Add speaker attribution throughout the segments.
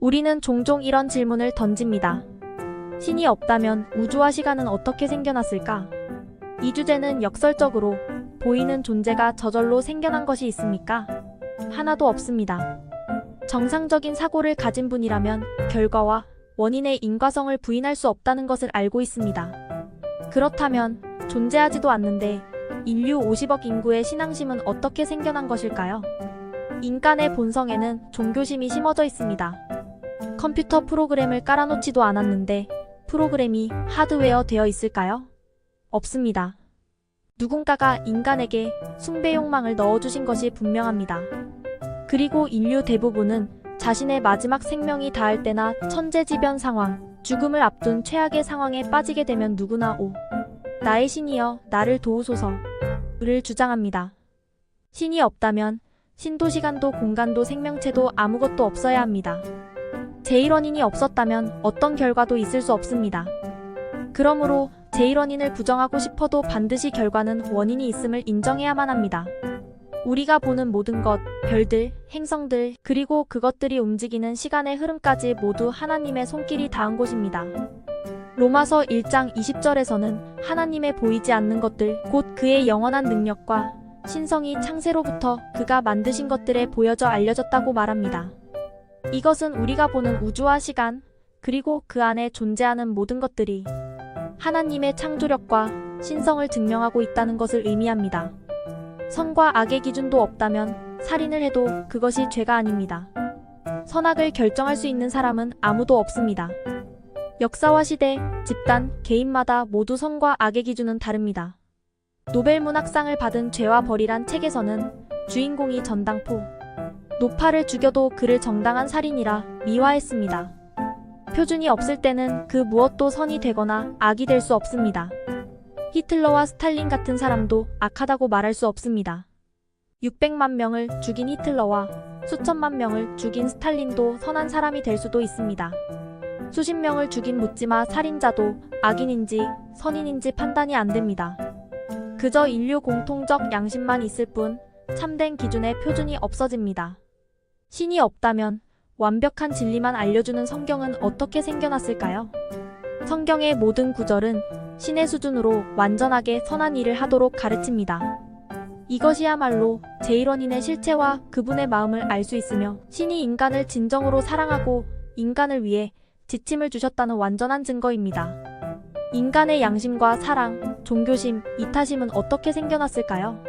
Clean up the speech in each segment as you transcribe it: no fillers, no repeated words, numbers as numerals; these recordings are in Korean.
Speaker 1: 우리는 종종 이런 질문을 던집니다. 신이 없다면 우주와 시간은 어떻게 생겨났을까? 이 주제는 역설적으로 보이는 존재가 저절로 생겨난 것이 있습니까? 하나도 없습니다. 정상적인 사고를 가진 분이라면 결과와 원인의 인과성을 부인할 수 없다는 것을 알고 있습니다. 그렇다면 존재하지도 않는데 인류 50억 인구의 신앙심은 어떻게 생겨난 것일까요? 인간의 본성에는 종교심이 심어져 있습니다. 컴퓨터 프로그램을 깔아놓지도 않았는데 프로그램이 하드웨어 되어 있을까요? 없습니다. 누군가가 인간에게 숭배 욕망을 넣어주신 것이 분명합니다. 그리고 인류 대부분은 자신의 마지막 생명이 닿을 때나 천재지변 상황, 죽음을 앞둔 최악의 상황에 빠지게 되면 누구나 나의 신이여 나를 도우소서를 주장합니다. 신이 없다면 신도 시간도 공간도 생명체도 아무것도 없어야 합니다. 제1원인이 없었다면 어떤 결과도 있을 수 없습니다. 그러므로 제1원인을 부정하고 싶어도 반드시 결과는 원인이 있음을 인정해야만 합니다. 우리가 보는 모든 것, 별들, 행성들, 그리고 그것들이 움직이는 시간의 흐름까지 모두 하나님의 손길이 닿은 곳입니다. 로마서 1장 20절에서는 하나님의 보이지 않는 것들, 곧 그의 영원한 능력과 신성이 창세로부터 그가 만드신 것들에 보여져 알려졌다고 말합니다. 이것은 우리가 보는 우주와 시간, 그리고 그 안에 존재하는 모든 것들이 하나님의 창조력과 신성을 증명하고 있다는 것을 의미합니다. 선과 악의 기준도 없다면 살인을 해도 그것이 죄가 아닙니다. 선악을 결정할 수 있는 사람은 아무도 없습니다. 역사와 시대, 집단, 개인마다 모두 선과 악의 기준은 다릅니다. 노벨문학상을 받은 죄와 벌이란 책에서는 주인공이 전당포 노파를 죽여도 그를 정당한 살인이라 미화했습니다. 표준이 없을 때는 그 무엇도 선이 되거나 악이 될 수 없습니다. 히틀러와 스탈린 같은 사람도 악하다고 말할 수 없습니다. 600만 명을 죽인 히틀러와 수천만 명을 죽인 스탈린도 선한 사람이 될 수도 있습니다. 수십 명을 죽인 묻지마 살인자도 악인인지 선인인지 판단이 안 됩니다. 그저 인류 공통적 양심만 있을 뿐 참된 기준의 표준이 없어집니다. 신이 없다면 완벽한 진리만 알려주는 성경은 어떻게 생겨났을까요? 성경의 모든 구절은 신의 수준으로 완전하게 선한 일을 하도록 가르칩니다. 이것이야말로 제1원인의 실체와 그분의 마음을 알 수 있으며 신이 인간을 진정으로 사랑하고 인간을 위해 지침을 주셨다는 완전한 증거입니다. 인간의 양심과 사랑, 종교심, 이타심은 어떻게 생겨났을까요?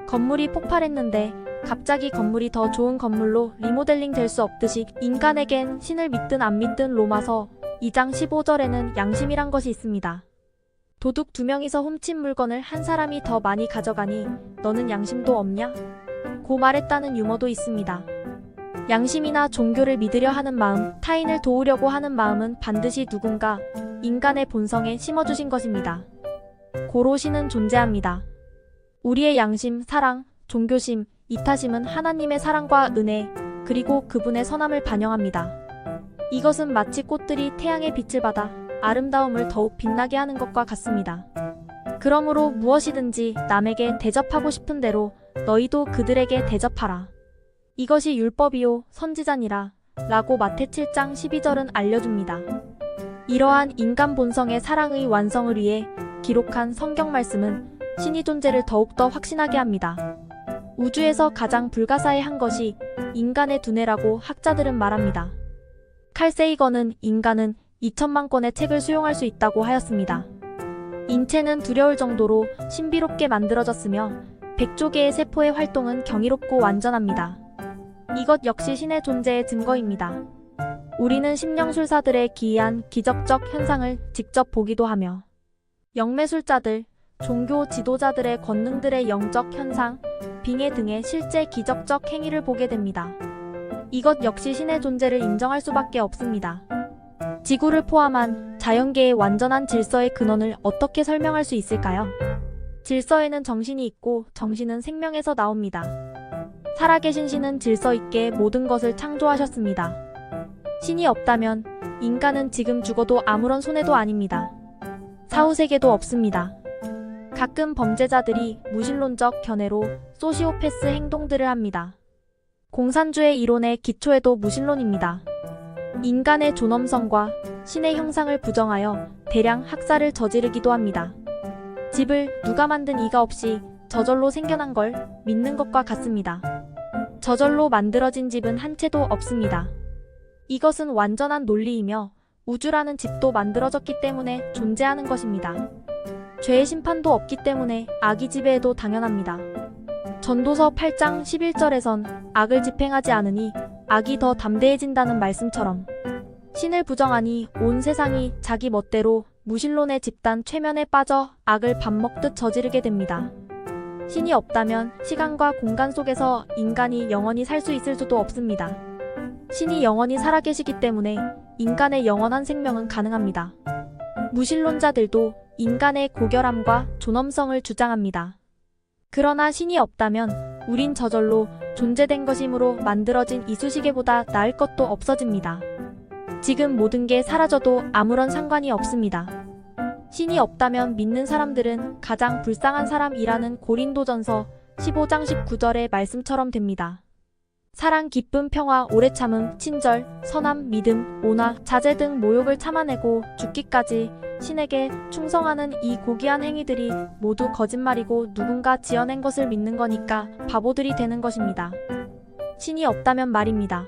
Speaker 1: 건물이 폭발했는데 갑자기 건물이 더 좋은 건물로 리모델링 될 수 없듯이 인간에겐 신을 믿든 안 믿든 로마서 2장 15절에는 양심이란 것이 있습니다. 도둑 2명이서 훔친 물건을 한 사람이 더 많이 가져가니 너는 양심도 없냐? 고 말했다는 유머도 있습니다. 양심이나 종교를 믿으려 하는 마음, 타인을 도우려고 하는 마음은 반드시 누군가 인간의 본성에 심어주신 것입니다. 고로 신은 존재합니다. 우리의 양심, 사랑, 종교심, 이타심은 하나님의 사랑과 은혜, 그리고 그분의 선함을 반영합니다. 이것은 마치 꽃들이 태양의 빛을 받아 아름다움을 더욱 빛나게 하는 것과 같습니다. 그러므로 무엇이든지 남에게 대접하고 싶은 대로 너희도 그들에게 대접하라. 이것이 율법이요 선지자니라 라고 마태 7장 12절은 알려줍니다. 이러한 인간 본성의 사랑의 완성을 위해 기록한 성경 말씀은 신의 존재를 더욱더 확신하게 합니다. 우주에서 가장 불가사의한 것이 인간의 두뇌라고 학자들은 말합니다. 칼 세이건은 인간은 2천만 권의 책을 수용할 수 있다고 하였습니다. 인체는 두려울 정도로 신비롭게 만들어졌으며 100조 개의 세포의 활동은 경이롭고 완전합니다. 이것 역시 신의 존재의 증거입니다. 우리는 심령술사들의 기이한 기적적 현상을 직접 보기도 하며 영매술자들, 종교 지도자들의 권능들의 영적 현상, 빙의 등의 실제 기적적 행위를 보게 됩니다. 이것 역시 신의 존재를 인정할 수밖에 없습니다. 지구를 포함한 자연계의 완전한 질서의 근원을 어떻게 설명할 수 있을까요? 질서에는 정신이 있고 정신은 생명에서 나옵니다. 살아계신 신은 질서 있게 모든 것을 창조하셨습니다. 신이 없다면 인간은 지금 죽어도 아무런 손해도 아닙니다. 사후세계도 없습니다. 가끔 범죄자들이 무신론적 견해로 소시오패스 행동들을 합니다. 공산주의 이론의 기초에도 무신론입니다. 인간의 존엄성과 신의 형상을 부정하여 대량 학살을 저지르기도 합니다. 집을 누가 만든 이가 없이 저절로 생겨난 걸 믿는 것과 같습니다. 저절로 만들어진 집은 한 채도 없습니다. 이것은 완전한 논리이며 우주라는 집도 만들어졌기 때문에 존재하는 것입니다. 죄의 심판도 없기 때문에 악이 지배해도 당연합니다. 전도서 8장 11절에선 악을 집행하지 않으니 악이 더 담대해진다는 말씀처럼 신을 부정하니 온 세상이 자기 멋대로 무신론의 집단 최면에 빠져 악을 밥 먹듯 저지르게 됩니다. 신이 없다면 시간과 공간 속에서 인간이 영원히 살 수 있을 수도 없습니다. 신이 영원히 살아계시기 때문에 인간의 영원한 생명은 가능합니다. 무신론자들도 인간의 고결함과 존엄성을 주장합니다. 그러나 신이 없다면 우린 저절로 존재된 것이므로 만들어진 이쑤시개보다 나을 것도 없어집니다. 지금 모든 게 사라져도 아무런 상관이 없습니다. 신이 없다면 믿는 사람들은 가장 불쌍한 사람이라는 고린도전서 15장 19절의 말씀처럼 됩니다. 사랑, 기쁨, 평화, 오래 참음, 친절, 선함, 믿음, 온화, 자제 등 모욕을 참아내고 죽기까지 신에게 충성하는 이 고귀한 행위들이 모두 거짓말이고 누군가 지어낸 것을 믿는 거니까 바보들이 되는 것입니다. 신이 없다면 말입니다.